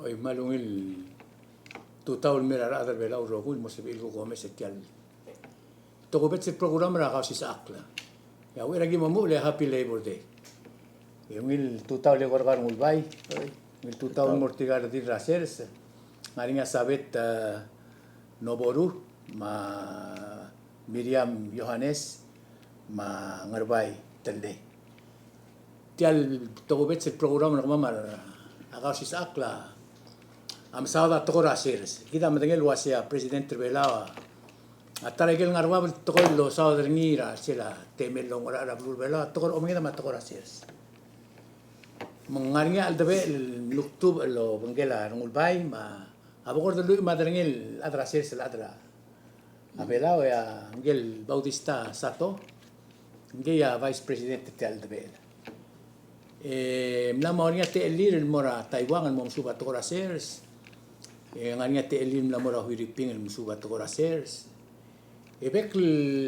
Oy malungil tutaul mirar adar belau rohul mo sabi ko gomez etyal. Toko bet se program ra kasi sa akla. Ya we lagi mamu le happy labor day. Yung il tutaul le korkar mulbay. Il tutaul mortigar di rasers. Ngaringa sabet Noboru ma Miriam Yohanes ma ngarbay telde. Tial toko bet se program ra mamar kasi sa akla. Am sauda toko rasers. Kita matengel wasia presidente belawa. Atara gel ngarwa toko lo sauda ngira sila temel long ora blur belawa toko omida ma toko rasers. Mengaringa aldabe luktub lo bengela ngulbay ma abokor dulu madarengel adra rasers la adra. Abelawa ya ngel Bautista Sato. Ngel ya vice president te aldabe. Mnamaunya te elir mora Taiwan al momsuba toko rasers. Ngania te elim la mora huiriping el musuba toko rasers. Ebek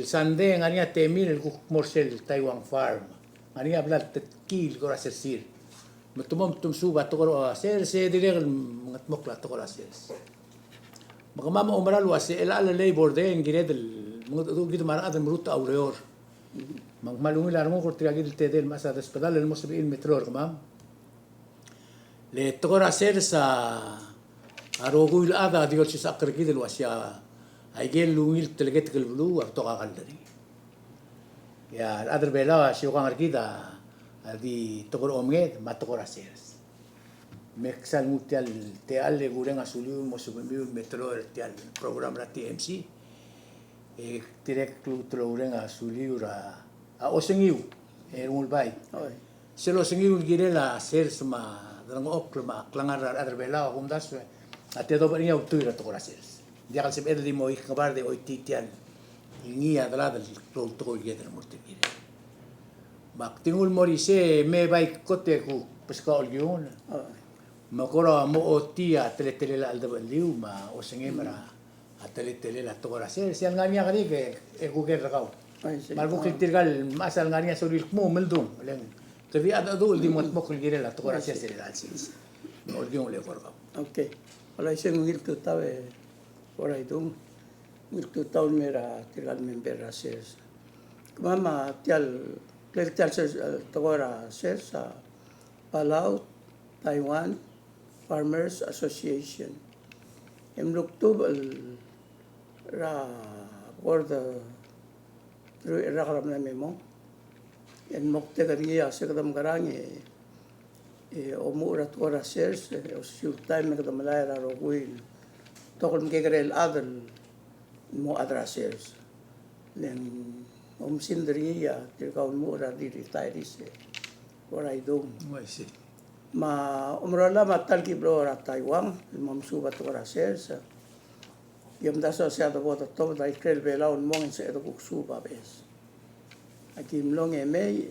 sande ngania te emil el morsel Taiwan farm. Ngania bla te kil ko rasersir. Matumom tumsuba toko rasers se direk ngatmok la toko rasers. Makamama umral wase el ala labor de ngired el mungtu gitu mara ad mruta aureor. Malungi la mo kortira gid te del masa hospital el mosbi il metro kamam. Le toko rasers Arogul ada diol si sakar kidel wasya aigel lungil teleget kel blu ak toka kaldari ya adar bela si orang arkida di tokor omget matokor asers meksal mutial te alle gureng asulu mosubembi metro tial program la TMC direk klu troreng asuli ura a osengiu mulbai selo sengiu girela asers ma drang oklma klangar adar bela kumdas Ate do barinya utuira to rasers. Dia kal sebe di mo ikbar de oititian. Ingi adala del pro to yeder mortigire. Bak tingul morise me bai kote ku pesca olgiun. Makora mo otia tele la alda liu ma o sengemra tele la to rasers. Yang ngania kali ke ku ke rakau. Margo kritirgal masal ngania soril mo meldum. Leng. Tapi ada dul di mot mokul gire la to rasers le dalsis. Olgiun le korkau. Okay. Wala isang ngilto tawe ora itong ngilto taw mera tigal member rasers. Kumama tial tawara sa Palau Taiwan Farmers Association. Imluktub ra borda through rakaram na memo. En mokte kariya sa kadam garangi umur at rasers usul time na kadamalay ra roguil tokol mkegrel adal mo adrasers len sindriya tirkaw mura di retirees ora idong ma umrala matal ki bro ra Taiwan mamsuba to rasers yom daso sa to bota to dai krel belaun mong sa to suba bes akim long eme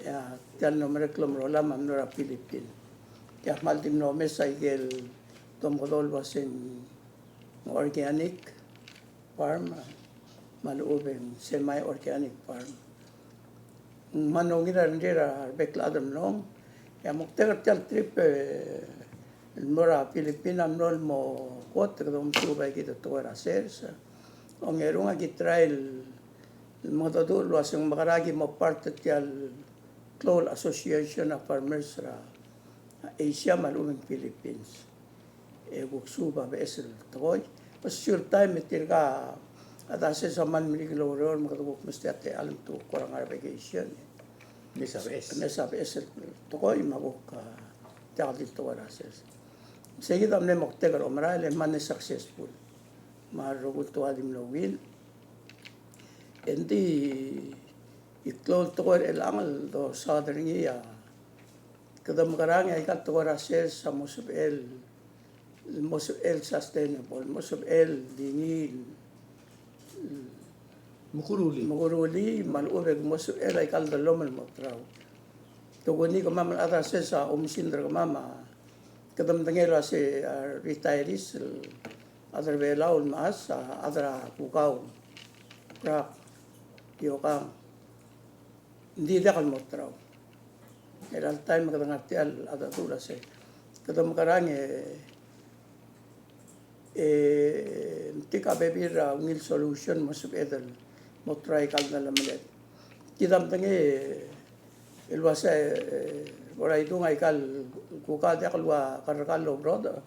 tal no mereklom rola mamnora Philippines ya maltim no mesa igel tomgodol basin organic farm maluben semi organic farm manongira ndera bekladam long ya mukter tal trip mora Pilipina nol mo kot dom suba kita to rasers ongerunga gitrail modadul wasing makaragi mo part tal Clol Association of Farmers ra Asia malumeng Philippines. Buksuba besel toy. Pas sure time itirga atase sa man miliglorer makatubok mesti ate alam to kurang vacation. Mesa besel toy mabok tawdi to rases. Sige damne moktegar omrale man successful. Marugul to adim lowil. Endi itlol to el angal do southern iya kadam karang ay kat to rasers sa Mosub El sustainable Mosub El dingil mukuruli malubeg Mosub El ay kal dalom el motraw to guni ko mama rasers sa umsindra ko mama kadam dangela si retirees adar belaul mas adra kukaw rak yokang hindi dakal motraw el time kadang artial ada dula se kadang karang tika bebira ngil solution masuk edel motrai kal na lamalet kidam tangi ilwasa ora itu ngai kal kuka dia kalwa karakal lo broda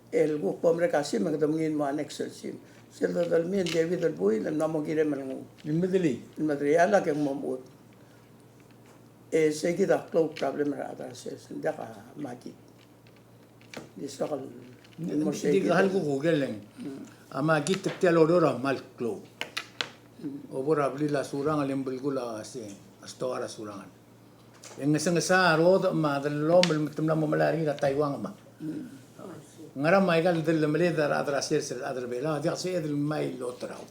el gu pomre kasim ngdamngin ma anexel sim sel dal min devi dal bui lam namo gire mangu المدلي materiala ke momut se kita cloud problem ra ada se ndaka maki di sokal دي هل كو جلن اما جيت تيالو دورا مال كلو وبرا بليلا سوران لمبلغولا سي استوارا سوران en ngasa rod ma dalom mitmla momalari la taiwan ma ngara mai gal del mele dar adra ser adra bela dia se del mai lotrao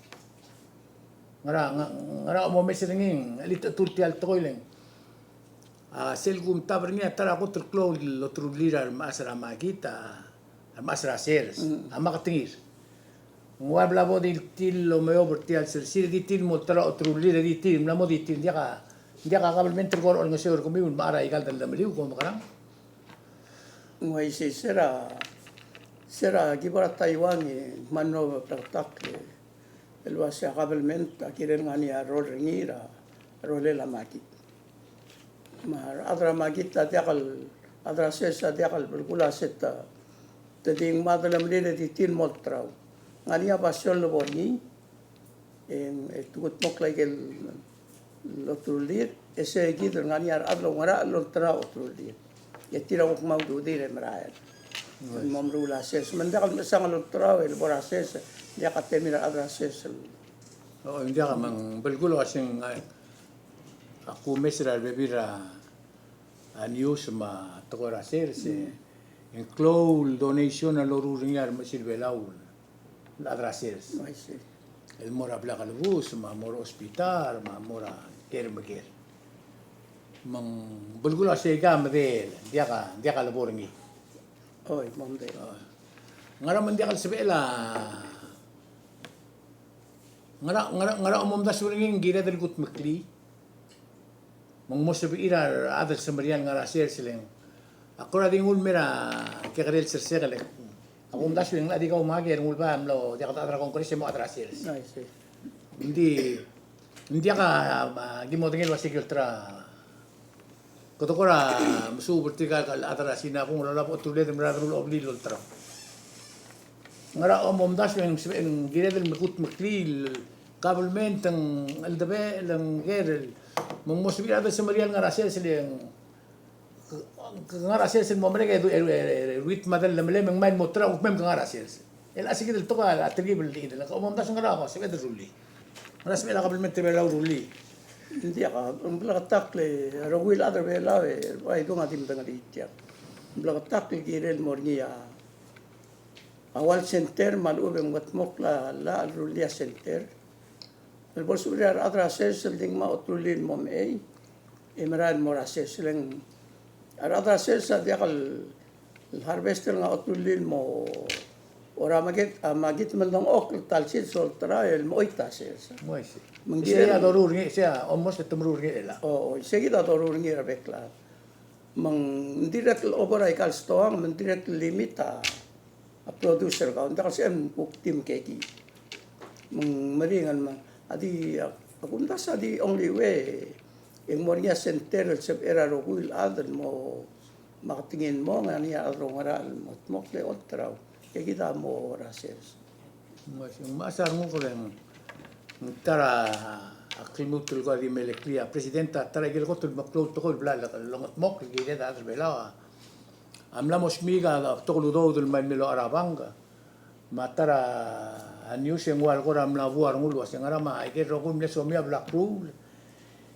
ngara mo meselingin ali tulti al toilen a selgum tabrnia tara kotr klo lotru lira masra magita masra seres ama katingir ngwa bla bo di til lo me over ti al ser sir di til mo tra otru lira di til la mo di til dia ka kabel mentor gor ol ngaseur ko miun mara igal dal meliu ko makarang ngai se sera gibara taiwan manno tak el wasa kabel ment akiren ngani a rol ringira role la maki ma adra magita diakal adra sesa diakal bergula seta tading madalam lele di tin moltrau ngani apa sol lo boni en tukut moklai gel lo trulir ese gider ngani ar adlo ngara lo trau trulir ya tira ok mau du dire merael momrula ses mendakal mesang lo trau el bora ses dia katemira adra ses oh india mang bergula sing aku mesra bebira news ma tokora ser se en cloud donation a lo ruringar masil belau la drasers el mora bla galbus ma mora hospital ma mora kermaker mang bulgula se gam de dia ka laborngi oi momde ngara man dia kal sebela ngara umum da suringin gira del gut mekli mang mosabi ira adal samarian ngara ser sileng ako na dingul mera kekarel sersegale ako umdas yung adi ka umagi ngul ba amlo dia kata atra kongres mo atra sers hindi ka gimo tingil wasik ultra kotokora musu vertikal kal atra sina kung lola po tulad mera rule of lil ultra ngara umdas yung gira del mekut meklil kabelment ang aldabe lang gerel mong mosabi adal samarian ngara ser sileng ngara sales mo mereka itu wit madal lemle meng main motra uk mem ngara sales el asik del toka la terrible di la ko mom das ngara ko se bedru li ngara se la kabel mette bela ruli dia ka bla takle rowil adar bela ai do ngatim tanga di dia bla takle girel mornia awal center mal ube ngat mokla la rulia center el bolsuria adra sales ding ma otrulin mom ei imran morases leng arada sesa diakal harvester nga otulil mo ora magit mendong ok talsil soltra el moita sesa moise mangira dorur ngi sia almost tumrur ngi ela seguida dorur ngi rabekla mang direct operai kal stoang mang direct limita a producer ka unda kasem cook team keki mang maringan mang adi akunta sa di only way yung mornya center sep era rogul adal mo makatingin mo nga niya arongaral mo mokle otraw kaya kita mo rases yung masar mo ko lang tara aklimutul ko di meleklia presidenta tara gil ko tul maklot ko bla la longot mok gile da bela amla mosmiga toklu do dul melo arabanga matara news yung wal ko amla buar ngul was ngara ma ay rogul ne somia black rule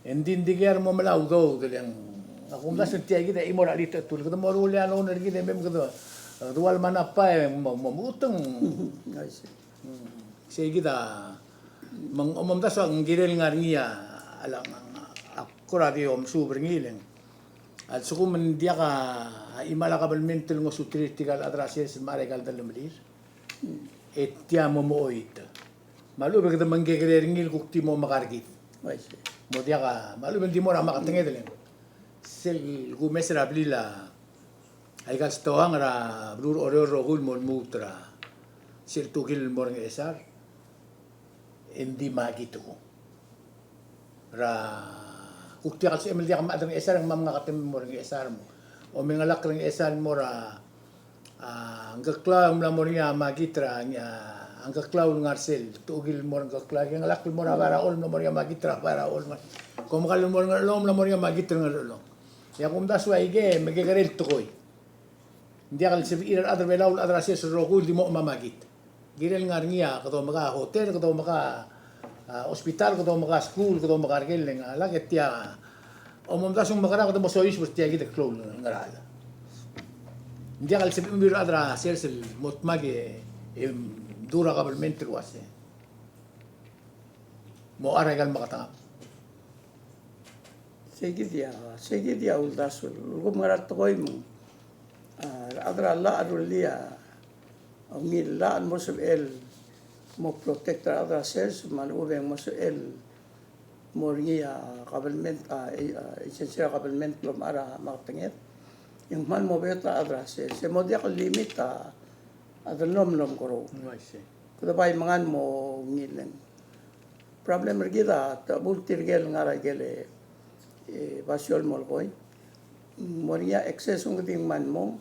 endin diger mo malau do yang aku mlas tiya gida imoralita tul ko mo rule ano ner gida mem ko dual manapa mo utang say gida mang omam da sa ngirel ngarngia alang akura di om super ngileng at suko man dia ka imala ka balmental ngo sutritikal adrases maregal dalmelir et tiya mo moit malu begda manggeger ngil kukti mo makargit mo dia ka malu ben di mo ra makatenged len sel gu mesra blila ay gal stoang ra blur oro rogul mon mutra sir tugil mo rin esar hindi magito ko ra kukti ka sa emil di ka maadang esar ang mga katim mo rin esar mo o mga lak rin esar mo ra ang kaklaw mo mo rin magitra ang kaklaw ng arsel tugil mo rin kaklaw ang lak mo ra para all mo rin magitra para all kung makalun mo rin alom mo rin magitra ng alom ya kung daswa ige magigaril tukoy hindi akal sa iran adar belaw adar sa roko di mo mamagit girel nga niya kato maka hotel kato maka hospital kato maka school kato maka argel nga laget ya o mom dasong makara kato mo soyis bus tiya gita klol ngarala hindi akal sa iran adar sa motmage dura kabelmente wase mo aragal makatangap sige dia uldasul ko marat koy mo adra la adulia ngil la mo el mo protector adra ses man ubeng mo el moria kabelment esensial kabelment lo mara maktenget yung man mo beta adra ses se mo dia limit adra nom koro kuda bay mangan mo ngilen problem kita tabul tirgel ngara gele basiol mo koy moria excess ng ting man mo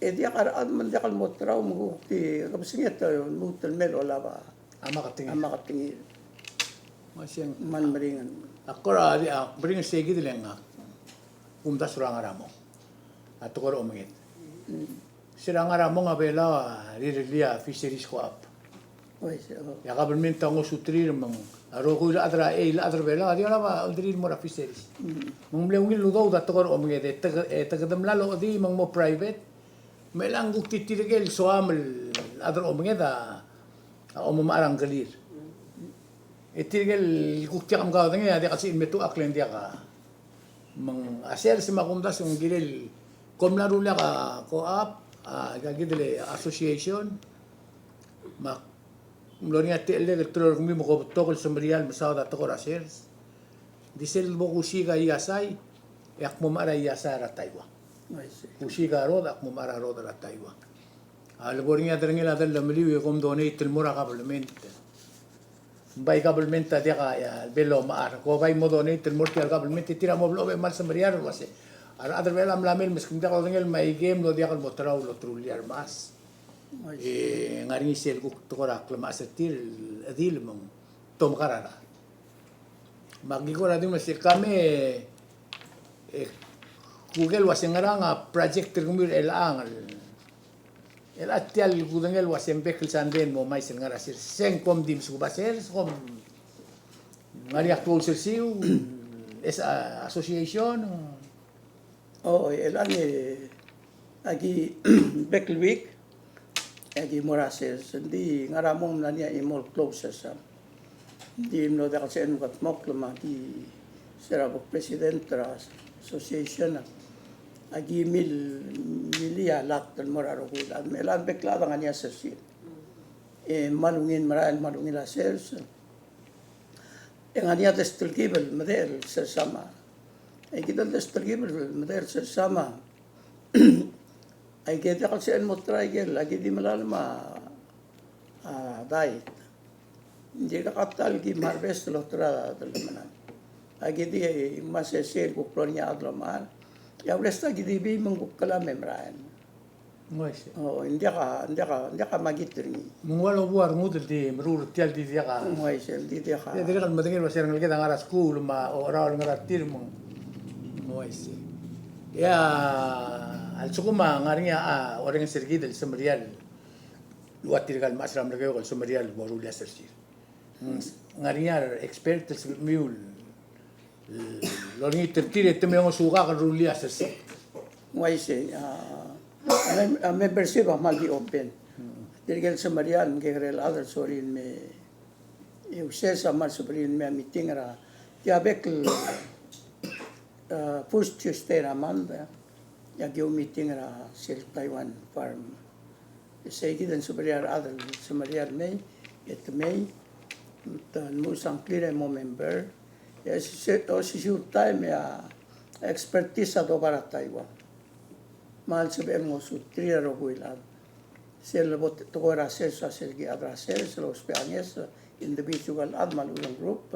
dia karaan man dia kal motraw mo ti kapsinget mo telmel ola ba ama katingin masyang man maringan ako ra bring segi dileng kumdas ra ngaramo at ko ro umingit sira ngaramo nga bela rilia fisheries co-op ya kabelment tango sutrir mang aro ko la adra bela dia la ba aldrin mo ra fisheries mong leungil lugaw da to ko ro umingit tagadam lalo di mang mo private melang gukti tirigel soamel adro omengeda omumarang galir tirigel gukti kam gaw dangi ade kasi metu aklen dia ka mang aser si makumdas ng gilel komlaro la ka co-op gagidele association mak mlonia tele electro kumi mo ko tokol sa marial masada to ko asers disel mo kusiga yasay yak mo mara yasara taiwa Usiga roda ak mumara roda la Taiwan. Alboringa drengela dal lamliwi kom donate el mura kabelment. Bay kabelment dia ka ya belo maar ko bay mo donate el murti al kabelment tira mo blobe mal samariar wase. Ar adar bela mlamel miskin dia ko dengel may game lo dia kal motraw lo truliar mas. Ngari sel ku to kora klama setir adil mong tom karara. Magi ko radin mas kame Google waseng nga project tergumir el atial gudengel waseng bekel sanden mo mais ngara sir seng kom dim su baser kom ngari actual siu es association el agi bekel week agi morases di ngaramom nania imol closes di no da sen kat moklama di serabo president association agi milia lat moraro kuda melan bekla ngania sersi malungin malungin la sers ngania destelgibel model sersama kita destelgibel model sersama ay kita kasi en motraigel lagi di malalma dai hindi ka katal gi harvest lotra dalmanan agi di mas sel ko pronya adlaman ya resta gidi bi mengkala memran Moise hindi ka magitri mungwalo buar ngudel di merur tial di dia ka Moise di dia ka ya dire kan madengel wasir ngel kita ngara school ma ora ngara tir mo Moise ya al sukuma ngarinya orang sergi del semerial luatir kal masram lagayo kal semerial borul ya sersir ngarinya expert del miul lo ni tertire teme ngo suga kan rulia sersi Moise membership mal di open dirigel semarian ke rel other sorry me eu sesa mal sobrin me meeting ra ya bek first Tuesday ramanda ya geo meeting ra sel Taiwan farm segi dan superior other semarian me et me tan musang clear mo member si time ya expertise ato para Taiwan. Mahal sabihin mo, sutria ro kuilan. sila bot tukora ses sa sila adraser sila Spanish individual at malulang group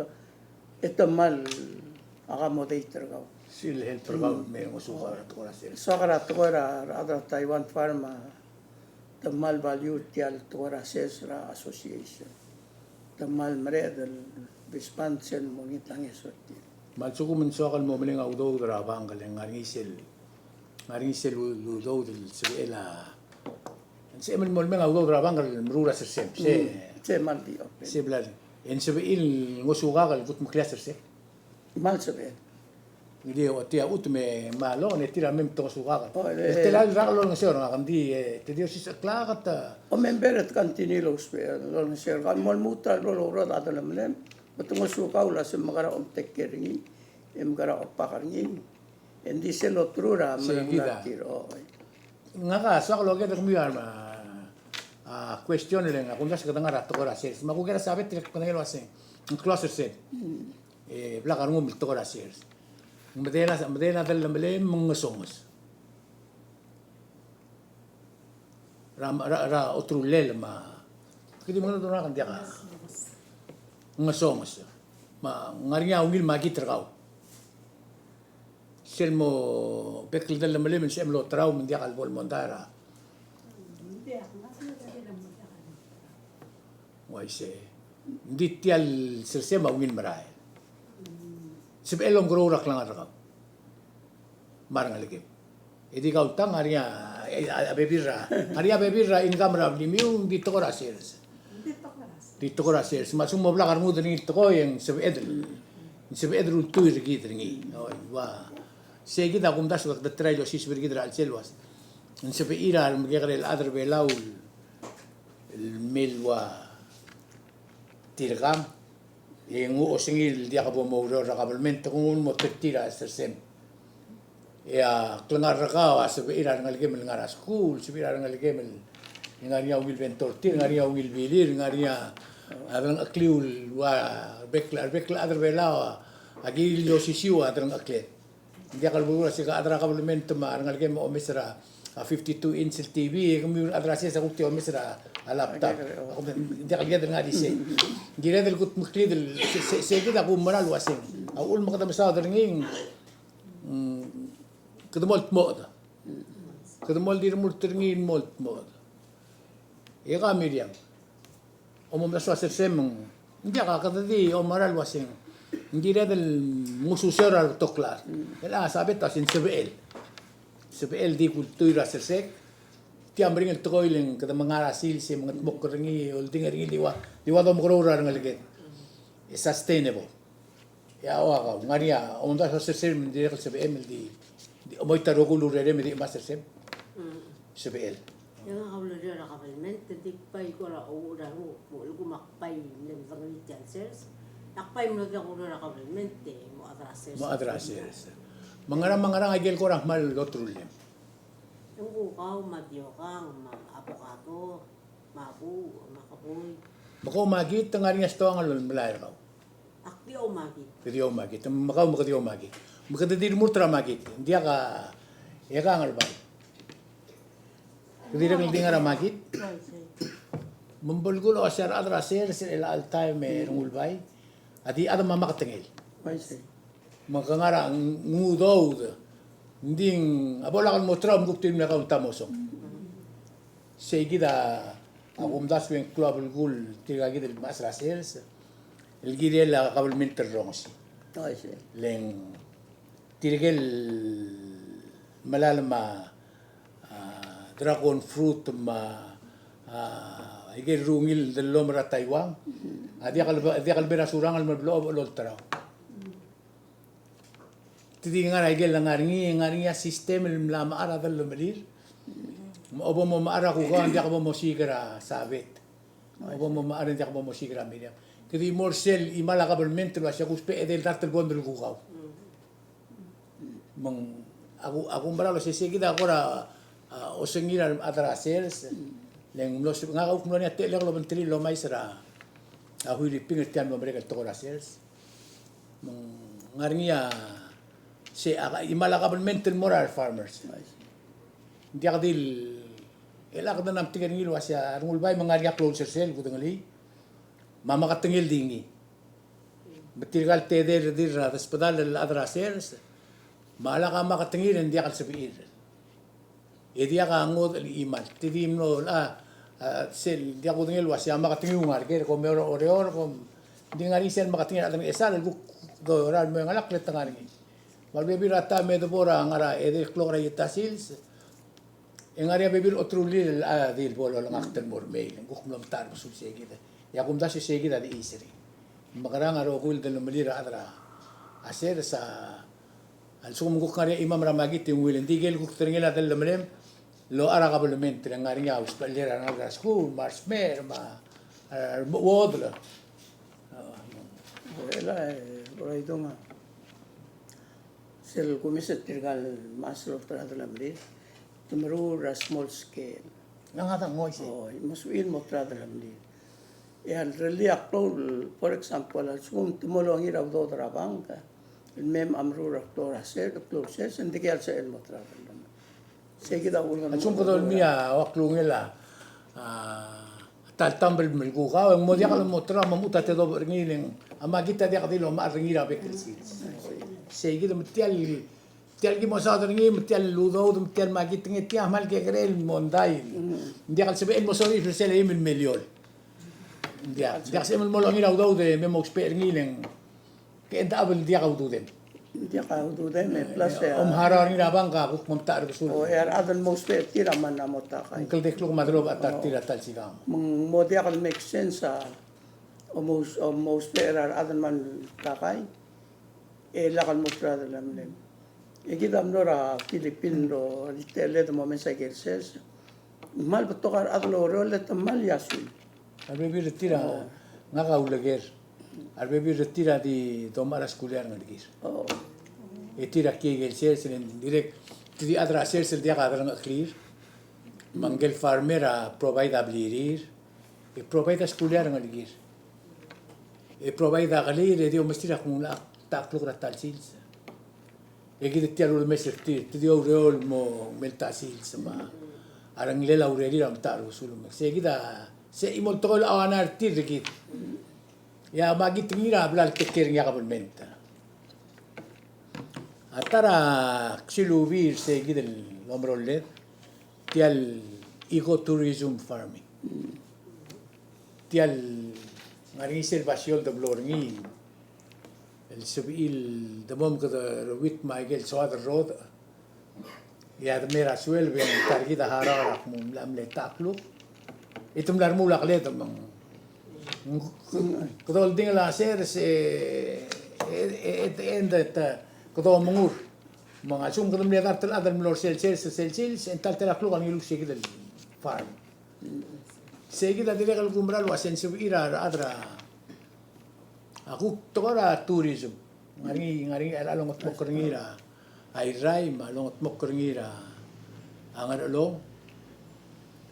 ito mal accommodator gaw Sila helper ka may musuka at tukora sales. so kara tukora adra Taiwan Pharma the mal value tial tukora ses ra association the mal mredel bispansen mongit lang esoti Malsuko man sokal mo maling audo drabang galing ngaringisel udo del sila. Se man mo mga audo drabang gal mrura ser sem. se mal di open Se blal. En se il musuka gal gut muklas se. mal sabi Hindi o tia utme malo ne tira mem to suka. Oh, Este la raglo no se ora kandi te dio si klagata. o memberet kantinilo spe lo ser kan mol muta lo ro da da lemlem betungo suka ula se magara om tekeringi magara opakaringi endi se lo trura Seguida. tiro Nga ka so lo ke mi arma a questione le nga kunda se katanga rato ora se. Ma ku kera sabe te ko ngelo ase. Un closer se. Bla kan ngum to ora se. Madena dal lemle mga songos. Ra otro lel ma. Kidi mo na do na kan dia ka. Mga songos. Ma ngaria ungil magi trao. Selmo bekil dal lemle men semlo trao men dia kal bol mondara. Wai se. Ndi tial sersema ungil marai. Sib elong grorak lang arakaw. Marang aligim. Edi kau tang aria bebirra in kamera limiu di tokora sales. Di tokora sales. Masung mo blakar mo deni toko yang sib edru tu irgi deni. Wa se kita kum das wak trailo sis bergidra al selwas. In sib ira al mgegre al adr belaul el milwa tirgam. Yung usingil dia ka mo rakabalmente kung mo tira sersem. Ya klangar ka sa ira ngaligem ngara school, sa ira ngaligem ngariya wil ventor tir ngariya wil bilir ngariya adang akliul wa bekla adar belawa agi lo sisiwa adang aklet. Dia kalbura sa adra kabalmente ma ngaligem o misra a 52 inch TV kung adra sa kukti o misra a laptop. Dia kalged nga di se. Gira del kut mukli del se kita ko maral wasing. Aul makata sa nging kedemol moda. Kedemol dir mul terngin mol moda. Ya ka medium. Omom da swasir semong. Dia ka kadadi o maral wasing. Gira del mususera toklar. Ela sabet asin sebel. Sebel di kultura sersek. Tiam ring el toiling kada mangarasil si mga tmok ringi ul tingari diwa do mkrora ngalget. Sustainable. Ya wa ka ngaria onda sa ser dir sebel di omoy taro ko lurere me di master sem. Sebel. Yang ang lurere kabalmente di pay ko ra o ra mo ko makpay nem vangi chancers. Nakpay mo na ko ra kabalmente mo adrasers. Mangarang agel ko rahmal gotrulem. Yung ukaw, madyo kang, apokado, mabu, makapoy. Mako magit ang nga sto ang alon malay raw. Akdi o magit. Kadi o magit. Makaw makadi o magit. Makadadir mo tra magit. Hindi ka ngalbay. Kadi ra hindi nga magit. Mambulgulo asar adra ser ila altay me rungulbay. Adi adam mamakatengel. Makangara ngudod. Hindi abolakan mo tram guptin na kaunta mo so. Sige da akum das yung club gul tigagi del masra sales. El gire la kabalmente ronsi. Leng tirigel malalama dragon fruit ma igel rungil del lomra Taiwan. Dia kalbera surang al mablo lol taraw. Tidi nga igel lang ngaringi sistem la maara dal lumalir. Obo mo maara ko hindi ako mo sigara sabit. Obo mo maara hindi ako mo sigara media. Kadi morsel imala kabalmente wa siya kuspe edel datel gondol kukaw. Mang ako baralo si sigida ako ra o sengira atrasers. Leng los nga ko kuno ni tele lo bentri lo mai sera. Ako iliping tiyan mo breka to rasers. Mang ngaringi si imala kabalmente moral farmers. Hindi ako dil Ela kada nam tingin ngil wasya rungul bay mangaria closer sel kudangali. Mama katengil dingi. Betirgal teder dir hospital al adrasers. Mala ka makatengil hindi akal sabiir. Dia ka ngod al imal. Tidim no sel dia kudangil wasya makatengil ngar ker ko meoro oreor ko di ngari sel makatengil atang esal guk do ral mo ngalak let ngari. Malbebi rata medobora ngara ede klora yitasils. Engaria bebir otrulil dil bolo lang akten mormei guk mlam tar sul segida. Ya kum dasi segida di isri. Makarang aro kul del melira adra. Aser sa al sum guk ngari imam ramagit yung wilen digel guk terngela del melem lo ara kablement ngari ya us palera na school marsmer ma wodla. Ela por itu mah sel kumiset tirgal maslo tradala mri tumru ra small scale Nangata ngoy si. oh masuin mo tradala mri yan really akol for example al sum tumolong iraw do trabangka mem amru ra klora ser kloses hindi kaya sa el mo tradala sige daw ulan Al sum kadol miya waklungela tal tambel melgu ka ang mo dia kala mo tra mamuta te do ngiling ama kita dia kadilo ma ringira bekelsi. Sige dum tial gi mo sa ngi tial ludo dum tial ma git ngi tial mal ke grel mondai. Dia kal sebe mo so ri sele min million. Dia sebe mo lo ngi do de me mo exper ngiling ke enta abel dia ka do dem. dia ka do de me plus Harar ngi rabang ka buk mom tar sul. oh adan mo spe tira man na mo ta kay Kel deklo madro atar tira tal sigam. mong mo dia ka make sense sa almost berar adan man takay lakal mo trada lamlem ikidam nora Philippine ro tele de moment sa gerses mal betokar adlo role tamal yasul Albebi retira nga ka ulager. Albebi retira di tomar escolar ngadgir. oh Tira ki gel sel direct di adra sel dia ka adra clear. Mangel farmer a provide ablirir. E provide escolar ngadgir. E provide galir e dio mestira kun la ta klura tal sils. E gid tialo le mesertir, ti dio reol mo melta sils ma. Arang lela ureri ram taru sulum. Se gida se imoltol awanar tirgit. Ya magit ngira blal teker ngia kabulmenta. Atara xiluvir se gidel lomrolet tial ecotourism farming. Tial ngari servaciol de blorngi el subil de mom que de wit maigel soad road ya de mera suel ben targida harara mum lamle taklu itum lar mulak le tamang kodol ding la ser se enda kodol mungur mga sum kodol le dar tel adal mlor sel en tal telaklu kan ilu sigil farm seguida dire kal gumbral wasen sub ira adra aku tokora tourism ngari along at mokringira ay rai malong at mokringira angar along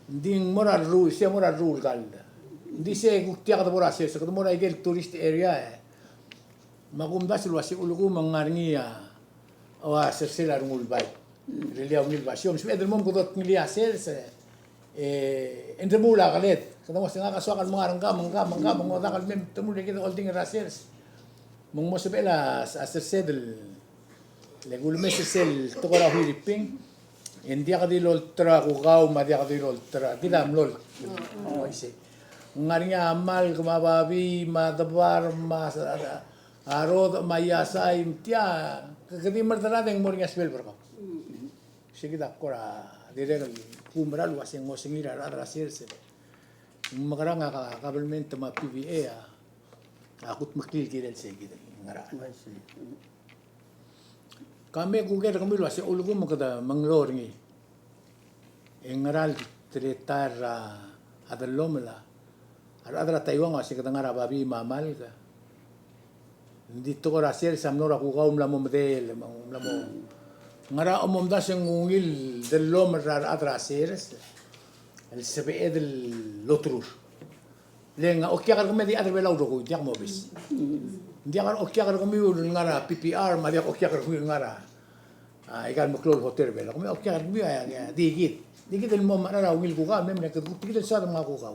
ding moral rule sia moral rule kalda di se guktia ka bora se ko mora igel tourist area magumdas lo si ulugu mangarngia awa sersela rungul bay relia unil basyom smedel mom godot ngilia se entre mula kalet kada mo singa kaswakan mga mangga mangoda mem tumul kita holding rasers mong mo sabela aser sedel le gulme sel tokora hiriping india ka dilol tra kugaw madia ka dilol tra kidam lol oh ise ngarinya amal kumababi madabar mas arod mayasay tia kagadi martara deng moringa spell berko sigida kora dire kumral waseng mo singira rasers makarang ka kabelment ma PBA akut makil kirel segida ngara kami guger kami luas ulugu makada manglor ngi engaral tretar adalomla adra Taiwan wasi kada ngara babi mamal ka dito ko raser samnora ku kaum la momdel la mo ngara umom das ngungil delom adra seres el sebe del lotrur lenga okya kar kami di adre belau do diak mo bis dia kan okya kar kami ngara PPR ma dia okya kar kami ngara ikan maklol hotel bela kami oke arbi ya dikit el mo mara ungil ku ka mem ne dikit el sa ma ku ka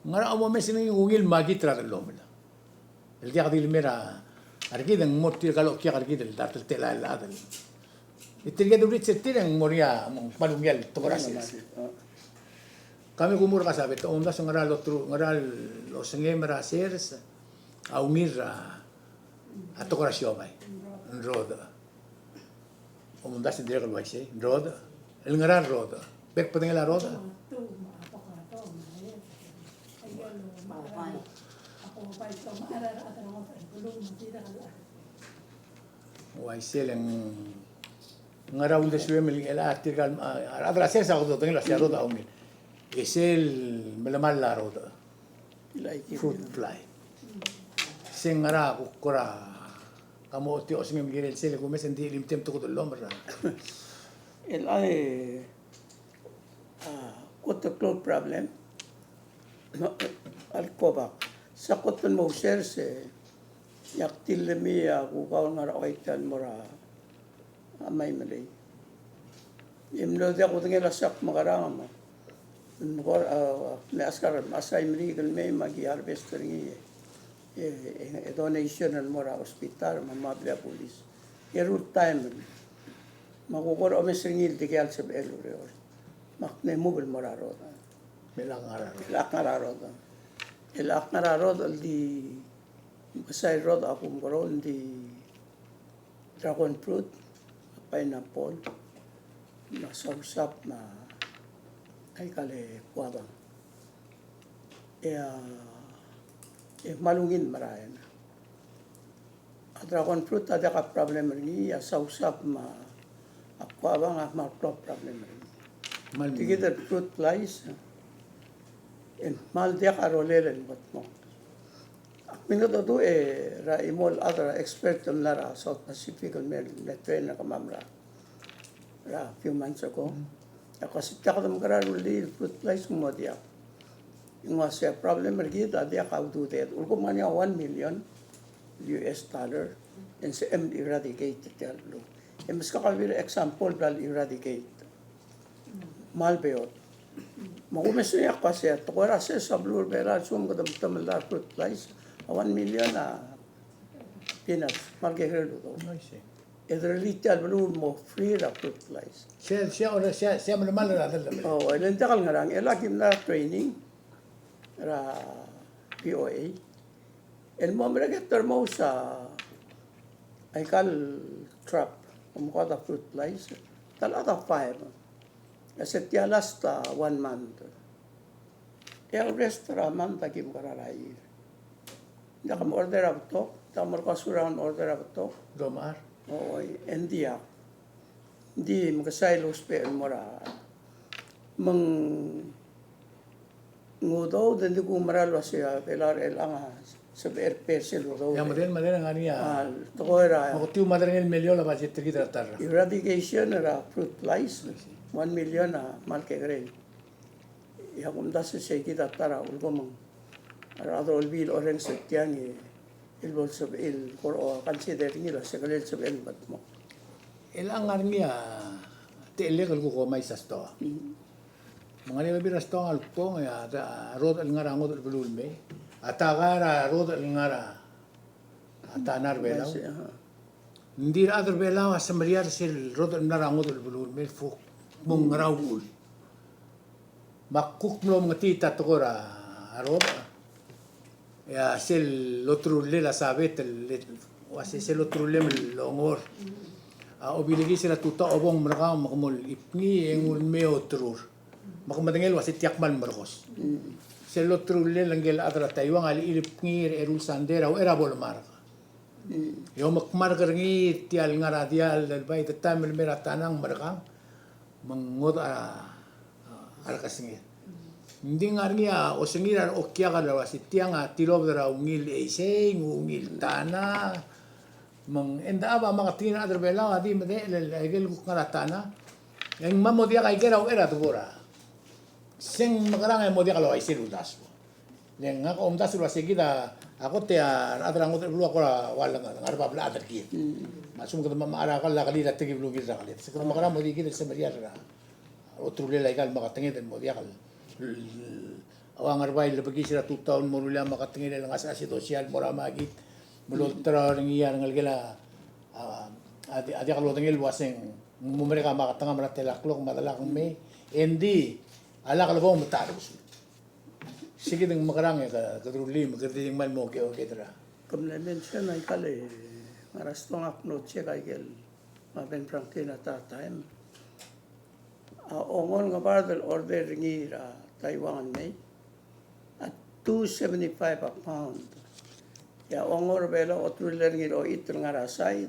ngara mo mesin ungil magi tra el lo mela el dia di mera argid en motti kalau kia argid el datel tela el adel itirga dubrit setir en moria malungial to gracias kami kumur ka sabi to onda ngara lo tru ngara lo sengemra sers a unir a to grasio bai roda onda se dire lo sai roda el ngara roda bek podeng la roda wai selen ngara unda suwe mel el artigal adra sesa go tengo la roda unir es el melamal la roda fruit fly sengara kukura kamu ti osme migirel sele ko mesen di lim tem to ko lomra el ay koto clot problem al koba sa koton mo share se yak tilmi ku ka ngara oitan mora amay malay imno dia ko tengela sak magarang mo ngor ne askar asay mri gal me magi harvester ngi donation al mora hospital mamabla police erut time magukor o mesingil digal sa elure makne mobile mora roda melang ara roda el aknara roda di basay roda ako mkaroon di dragon fruit pineapple na sausap na ay kale kuwabang malungin marayan a dragon fruit ada ka problem rini a sausap ma kuwabang a problem rini together fruit flies en mal dia ka roleren wat mo minuto do ra imol other expert on lara South Pacific on train na kamamra ra few months ago ako sitta ko magara ruli fruit flies mo dia yung was a problem mergida dia ka do that ulko man 1 million US dollar and sa eradicate telo mas ka example dal eradicate malbeot magumes niya kasi at kora sa blue bela sum ko tamla fruit flies 1 million peanuts malgehero do Edrelital blue mo free ra fruit flies siya mal la oh ilan takal ngarang elakim na training ra POA el mo meragetor mo sa ay kal trap umukata fruit flies talata 5 Kasi tiya last 1 month. Yung restaurant takim kararay. Hindi ka order of to. Hindi ka markasuran order of to. domar Oo, hindi ako. Hindi makasaylos pa yung mara. Mang ngudaw, hindi ko maralo siya. Pelar elang sa BRP siludaw. ya model nga niya Tokoy makutiu madren el melio la budget kita tar eradication ra fruit flies 1 million na malke grade ya kung dasa siya kita tara ulko mang arado olbil oren setyan il bolso il koro consider nila sa kalil sa el bat mo el angar niya te legal ko mai sa sto mga niya biras to al pong ya rod al ngara ngot bulul me atagara rod al ngara atanar belaw hindi other belaw sa mariar sil rod al ngara ngot bulul me fu mong raul makuk mlo mga tita tokora arod ya sil lotrulle la sabet wasi sil lotrulle longor obiligi sila tuta obong mereka makumul ipni engul meo trur makumadengel wasi tiakman merkos sil lotrulle langgel adra taiwang ali ilipni erul sandera o era bolmar yo makmar kerengi tial ngara tial dal bai tetamel meratanang mereka mengot kasingit hindi ngarnia o singiran o kya ka daw si tiang tilob dara ungil eise ungil tana mang enda aba mga tina adra bela adi mede legel ku tana yang mamo dia kay geraw era tubura sing magarang ay mo dia kalo ay siludas Leng nga om das ruas kita ako te adrang ko lu ako wala nga arba bla adar ki. Masum ko ma ara kala kali la tegi blu gira kali. Sekor makara mo di kita semaria ra. Otro le legal makatengi den mo dia kal. Awang arbay le bagi sira 2 taon mo rula makatengi den nga sa sosial mora magit. Mulot tra ngiya ngal gela adi kalau tengil waseng mereka makatanga maratela klok madala kong me endi ala kalau bom tarus sige ding makarang ka kadruli magding mal mo ke okay tra Complementation ay kali marastong akno che kay maben prangkin at time. Ongol nga bardal order ngi Taiwan may at 275 a pound. Ya ongor belo otruler ngi o itr nga rasay.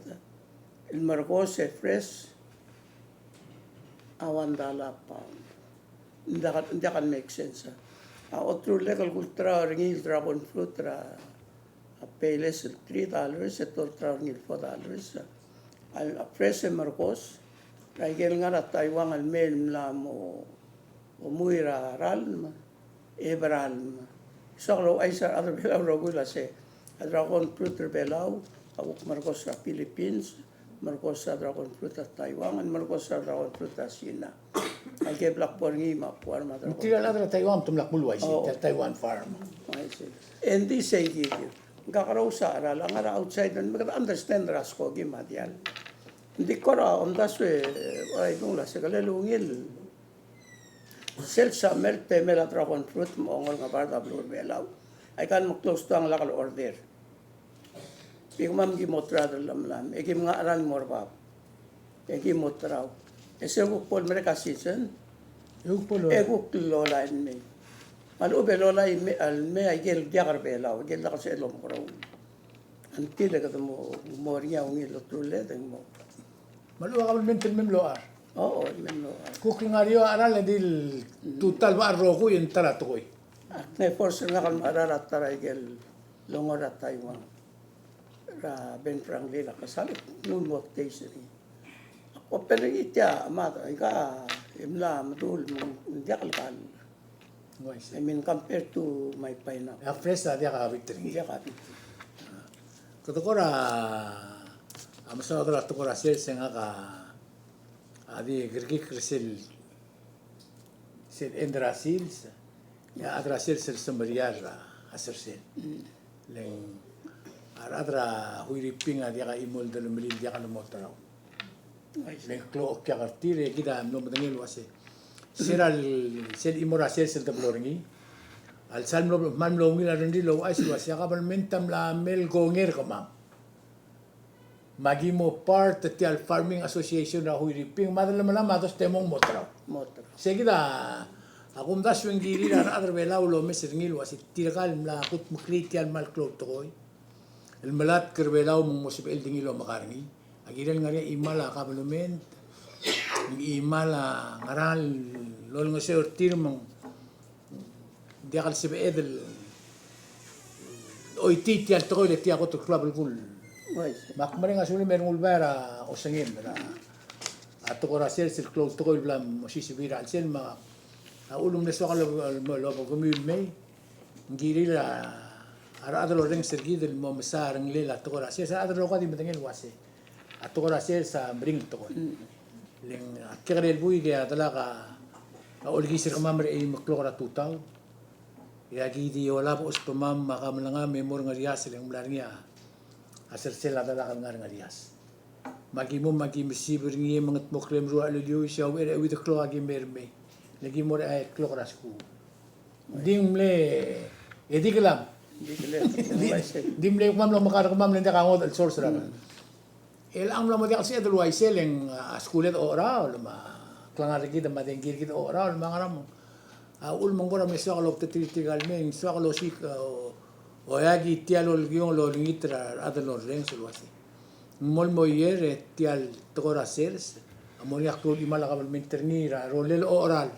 El Marcos fresh $1 pound. Hindi kan make sense. Otro legal kultura ringil dragon fruit payless $3, ito ringil $4. Al fresh Marcos, kaya nga Taiwan al mail la mo umuira ral ebral. So kalau ay sa other belaw rogula se dragon fruit belaw awak Marcos sa Philippines. Marcos sa dragon fruit at Taiwan, and Marcos sa dragon fruit at China. Ay kay Blackboard ngi mapuar madra. Tira la Taiwan tumlak mulway si Taiwan farm. And this say give you. Kakaraw sa ara lang ara outside and mag understand rasko gi madial. Hindi ko ra on daswe ay nung la sa kalelungil. Sel sa melt pemela dragon fruit mo ngol nga barda blue belaw. Ay kan mo close to ang lakal order. Pigmam gi motra dalam egi mga aral morbab egi motraw ese ko pol mereka season ego lola in me al ube lola in me al me agel jagar belaw gel la kasi lom kraw anti le ka mo moria ungi lo trulle den mo maluwa ka mental memloar oo memlo cooking ario aral dil total ba rogo yung tara to koy ne force nga kan ararat tara gel longora Taiwan Ben Franklin kasalit nung motivation ako pero itya mata ika imla madul mong diakal I mean compared to my pineapple ya fresh dia ka victory dia kapit Katokora amasa odra tokora sel senga ka adi gergi krisel sel endra sils ya adra sel sembariar asersel leng adra huiripinga dia ka imol dalam melil dia ka motorau leng klo kya kartire kita no madangil wase seral sel imora sel tabloringi al salmo mamlo ngila rendi lo ay wase ka mentam la mel gonger kamam magimo part ti al farming association ra huiriping madala matos temong motorau seguida akum das wengiri ra adra bela lo mesingil wase tirakal la kut mukritial mal klo toy el malat kerbelaw mong musibel dingilo makarni agiran nga imala kabulumen imala ngaral lol nga se ortir mong diakal sibe edel oiti ti al toile ti ako to club kul makmare nga suli merong ulbara o sangin ra ato ko rasel sil club to koil blam sisibira al sel ma ulum ne so kala lo gumil may ngiri la ara adlo reng sergi del momsar ngle la to ra sa adlo ko di matengel wase ato ra sa bring to leng akere el bui ge adla ka olgi sir kamamre e maklora tutaw ya gi di wala po ustomam makamlanga memor ngarias leng blarnia aser sel adla ka ngarias magimo magimisibir ngi mangat moklem ru alulio shaw ere with the klo agi merme legi mor ay klora sku dimle ediklam dimle kumam lo makar kumam lende kangot al source ra el ang lo mo dia kasi adulway seleng skulet ora ma klangar kita madengir kita ora mga ram ul mongora meso lo tetritigal men so lo sik o yagi tialo gion lo ngitra adalo reng sulwasi mol moyer tial tokora sers amonia ko imala ka menternira rolel oral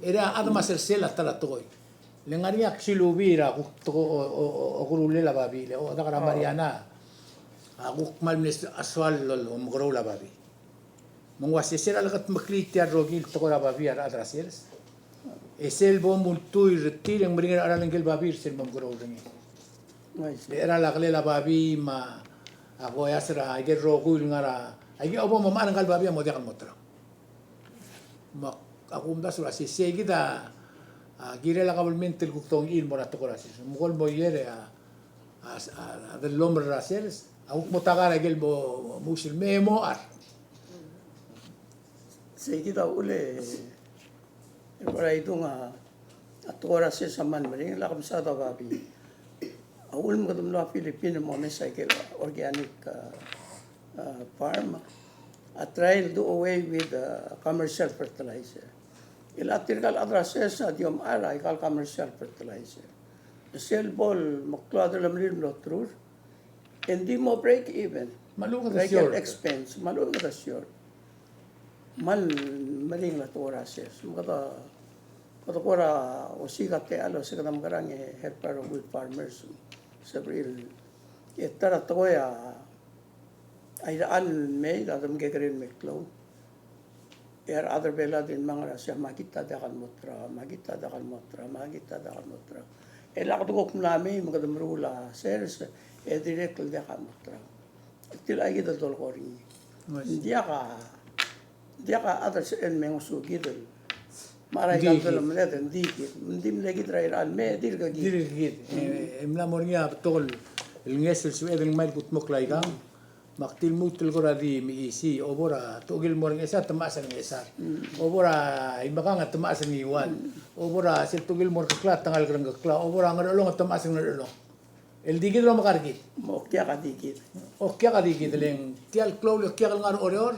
era adama sersela tala toy lengaria silubira o kurule la babile o dakara mariana aku mal mis aswal lol mugro la babi mongwa sesera lagat makliti arrogil to la babi ara atrasers Esel bom multui retir yang meringan aralang gel babir sen bom goro ringi. Nice. Le era la glela babi ma ako yasra age rogul ngara age obo ma manang gal babi mo dia kal motra. Ma ako umda sura si segida gire la kabulmente el kuktong il morato korasis. Mugol mo yere a del hombre raseres a mo tagar agel bo musil memo ar. Sige daw uli. Para ito nga at oras sa man maring lakam sa tababi. Awul mo kadum la Filipino mo may cycle organic farm. At try to do away with commercial fertilizer. Ilatir kal adrases sa diom ara ikal commercial fertilizer. Sell ball maklo lam rin lo true. Hindi mo break even. Malunga Like sure. an expense, malunga na sure. Mal maling la torases. Kata kora usikat te alo sa kadam karang helper with farmers sa April. Itara toya ay daan may dadam gagawin may clown. Other bela din mga rasya makita dakal motra. Elakadugok namin magkadam rula sers direct dakal motra. Til ay kita tol ko rin. Dia ka others en mengusu gitu. Maray ka tol meletan dikit. Hindi lagi try an me dir ka gitu. Dirigit. Imla mornya tol el ngesel sued el mail put moklay gang. Maktil mutul ko radi mi isi obora togil morng esa tamasan ng esar. Obora imbakang at tamasan ng iwan. Obora sil togil mor kakla tangal krang kakla. Obora ngarolong at tamasan ng ngarolong. El digit lo makargit. Mokya ka dikit. O kya ka digit leng tial klo lo kya kal ngar oreor.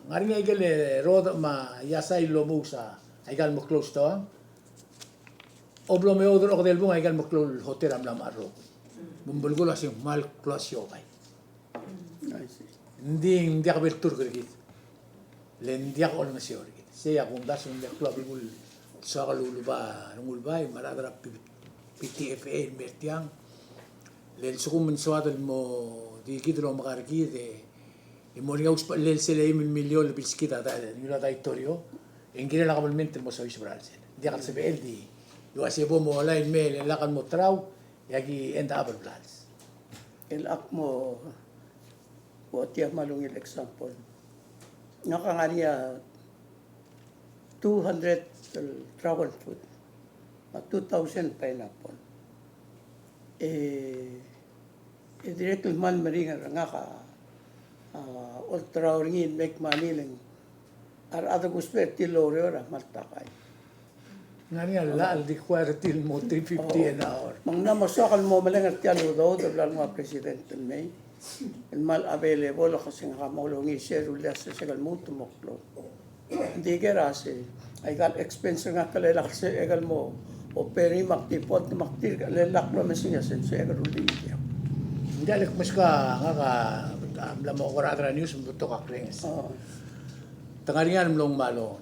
Ngari nga igel road ma yasay lo musa. Aigal mo close to. Oblo me odor ok del bunga aigal mo close hotel am lam arro. Bumbulgol asing mal close yo kay. Hindi ako bertur kergit. Hindi ako orang sior kergit. Saya kundas hindi ako labigul sa kaluluba nungulbay maladra PTFA mertiang. Len sukum mensuadal mo di kidro makargit mo ringa uspa len sele milyon lebil skita da yula da itorio. Engire la kabulmente mo sa isbralsen. Di ako sabi di yo asebo mo wala email lakan mo traw yagi enda abel plans. El ak mo buat tiap malungil example. Nakangariya 200 dragon fruit. 2,000 pineapple. Direct man maringar nga ka ultra ringin make money lang. Ada guspe tilo ora maltakay. Ngani la di kwartil mo 350 an hour. Mang namasakal mo malangar tiyalo daw dablan mga presidente may. El mal available kasi nga maulungi share ulit sa segal muto moklo. Hindi kerase ay gal expense nga kalala kasi egal mo o peri maktipot maktir lelak na mesinya sen sa egal ulit. Hindi alek mas ka nga ka amla mo koratra news mo to ka krings. Tangaringan mo long malo.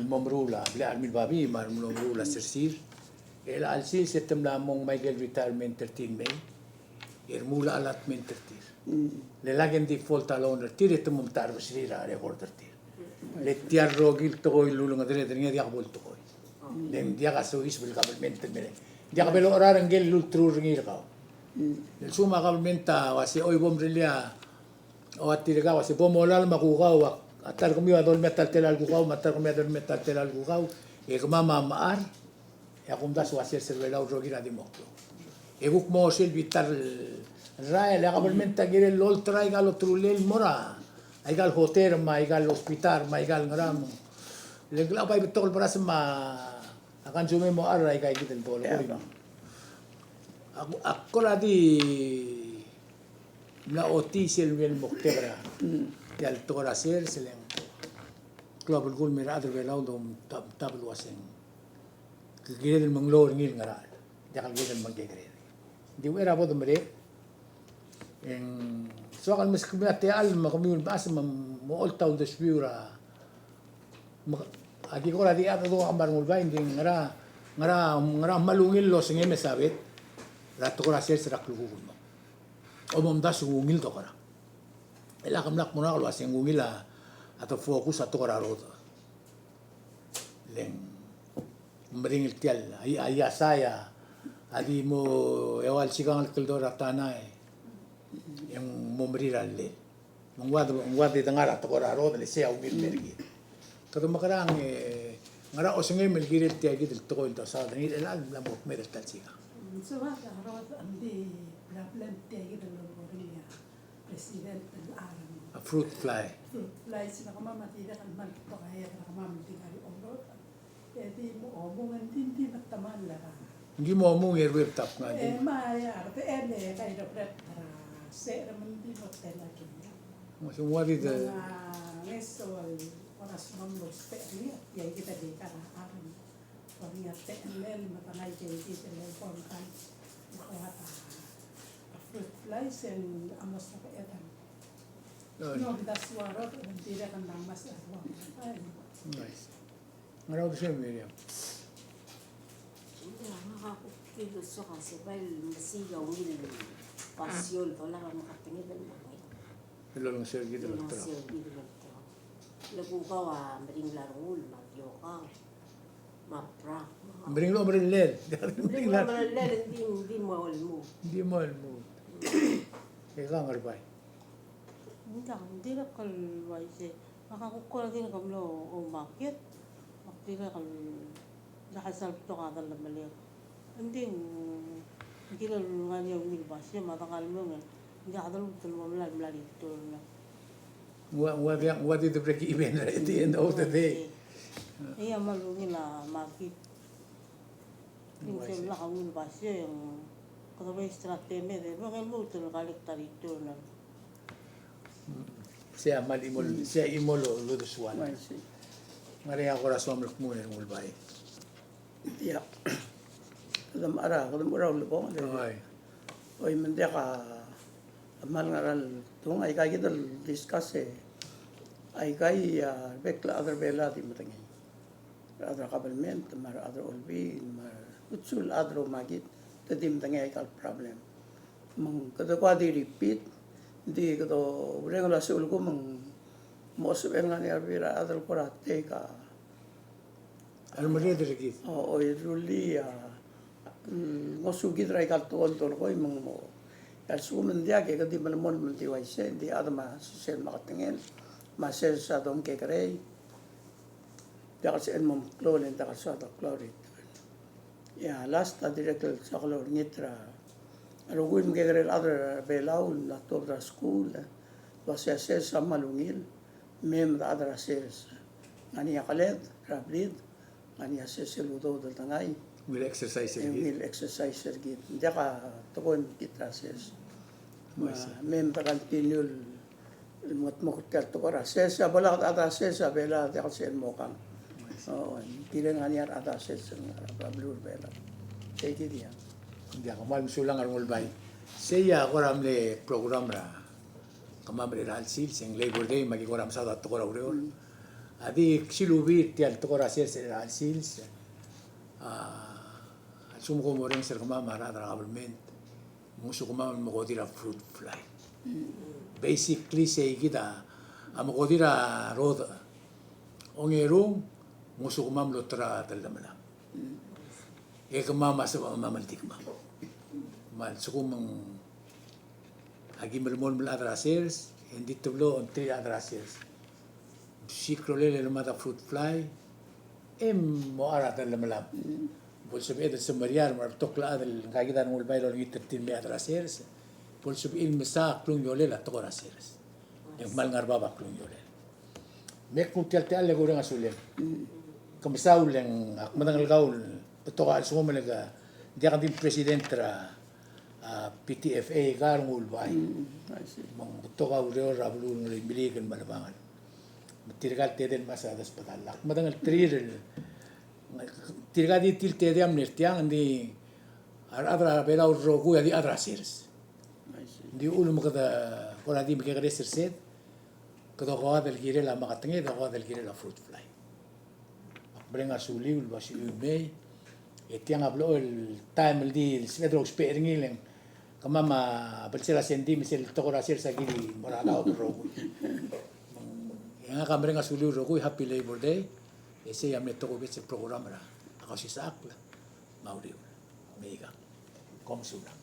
Momrula, bla almil babi mar mo momrula sirsir. El alsil setem la mong Michael retirement 13 May. Mula alat mentertir. Le lagen di folta loner tir et mum tar besira recorder tir. Le tiar rogil to il lulunga dele tenia dia bol to koi. Le dia ga so is bil kabelmente mele. Dia ga belo orar ngel lul tru ngir ka. Le suma kabelmenta wasi oi bom relia o atir ga wasi bom olal makuga wa atar kumi adol metal tel algu ga matar kumi adol metal tel algu ga e mama maar ya kumdas wasi servela rogira di moklo. Eguk mo sil vitar Rai, le kabelmente gire l'oltra igal lo trulel mora. Igal hotel ma igal hospital ma igal ngram. Le gla pa bitol para ma akan sume mo aray kay gitel bolo. Ako la di na otisel wel moktebra. Yal tora ser seleng. Club gol mira adre velaw dom tablo asen. Gire el manglo ngil ngara. Jakal gire mangegre. Di era bodo mere en soal mas kumate al makamul bas mo olta und spiura aki ko di ato do ambar mulbain ding ngara malungil lo singe mesabet rato ko ser serak lugu mo o mom das ngungil to kara ela kamlak mo na lo asing ngungila ato fokus ato kara ro leng meringil tial ayah saya adi mo ewal sigang keldora tanai yang memberi ralle mengwad di tengah atau orang roda le sea umil pergi kalau makarang ngara osenge melgiri tiagi del toko into sa ni elal la mo mer tal siga so va arot andi problem tiagi del loria president del aram a fruit fly fly sina kama mati da kan man to kaya kama mati kali omrot edi mo omongan tinti nataman la hindi mo mo ngerweb tap nga di ma ya arte ene kay do pret para se raman di mo tela kini semua di ngesol oras mamlos pe ni ya kita di kana aram Pagnya te'lel matangay kay te'lel form kan nakawata fruit flies and amos na kaetan. No, bidaswarot ang tira kan namas aswang. nice ngaraw siya Miriam Hindi, nakakukilo sa kasi dahil masigaw nila pasyon to lang makatingin ng mga lolong sir gitu yung dokter siya dito. Lagu ka maring larul, magyo ka, mapra. mering lo mering lel Hindi mo malala, hindi mo awal mo. hindi mo ikaw ngarbay Hindi na kalway siya. Makakukula din kami lo umakit. Makti na kal nakasal to kada lamali. Hindi na nga niya umilbas siya. Matangal mo nga. Hindi ka dalawang tulungan malali ito na. what did the break even at the end of the day Iya malungin na makit. Yung sila ka umilbas siya. Yung kataway strateme. Mga mo ito nakalikta rito na. siya malimol siya imolo luduswan I see. Maria corazón muna ng ulbay Yeah. Kadam araw lupo. ay Oy mende ka amal ngaral tung ay kay dal discuss ay kay bekla other bela di matangi. Other government mar other olbi mar utsul other magit tadim tangi ay kal problem. Mang kada kwa di repeat di kado regular sul ko mang most of nga ni arbira other korate ka ano Maria de Requit o ruli ngosugid ray kal tuon ko mang mo al sumen dia ke kadi malamon menti waise di adama sel makatengel masel sa dom ke kare dia kasi en mom klolen ta sa ta klorit ya last director sa klor nitra arugun ke kare other belau la tobra school was ya sel sa malungil mem da other sales ani akalet rablid ani sel udo dal tangay will exercise and again will exercise git dia ka tukon kitrases mem ta continue mot mo kel to kora ses sa bala ata ses sa bela dia ka sen mo kang kilen ani ata ses nga blur bela take it dia hindi ako mal sulang ang ulbay siya koram le program ra kamamre ral sil sing labor day magikoram sa to kora uriol adi silubi tial to kora ses ral sil sumuko mo rin sir kamama rada government muso kumama mo dira fruit fly basically say kita amo dira road ongeru muso kumam lotra talamala e kamama sa mamaltik ma mal sukumang agi malmol mal adrasers hindi tublo on 3 adrasers sikrole le mata fruit fly mo ara talamala Pulsub eda sa Mariar martokla adal kagita ng ulbay lo ng 13 me adrasers. Pulsub il mesa klung yole la to adrasers. Yung malngar baba klung yole. Mek kutial te alle goreng asulen. Kamisa uleng akmadang gaul to ka sumo malaga dia kan din president ra PTFA garong ulbay. Mang to ka uro rabulu ng biligan malabangan. Matirgal te den masa das patalak. Madang trir tirgadi til te diam nertiang di adra bela rogu ya di adra sirs di ulu makada ora di mikere sirset kado ko del gire la makatenge do ko del gire la fruit fly brenga suli ul basi umei etiang ablo el time el di svedro speringilen kamama bersela sendi misel tokora sirsa giri morala rogu yang akan brenga suli rogu happy labor day Ese yang metode bece program lah. Ako si Saakla. Mauriw. Meiga. Komsuna.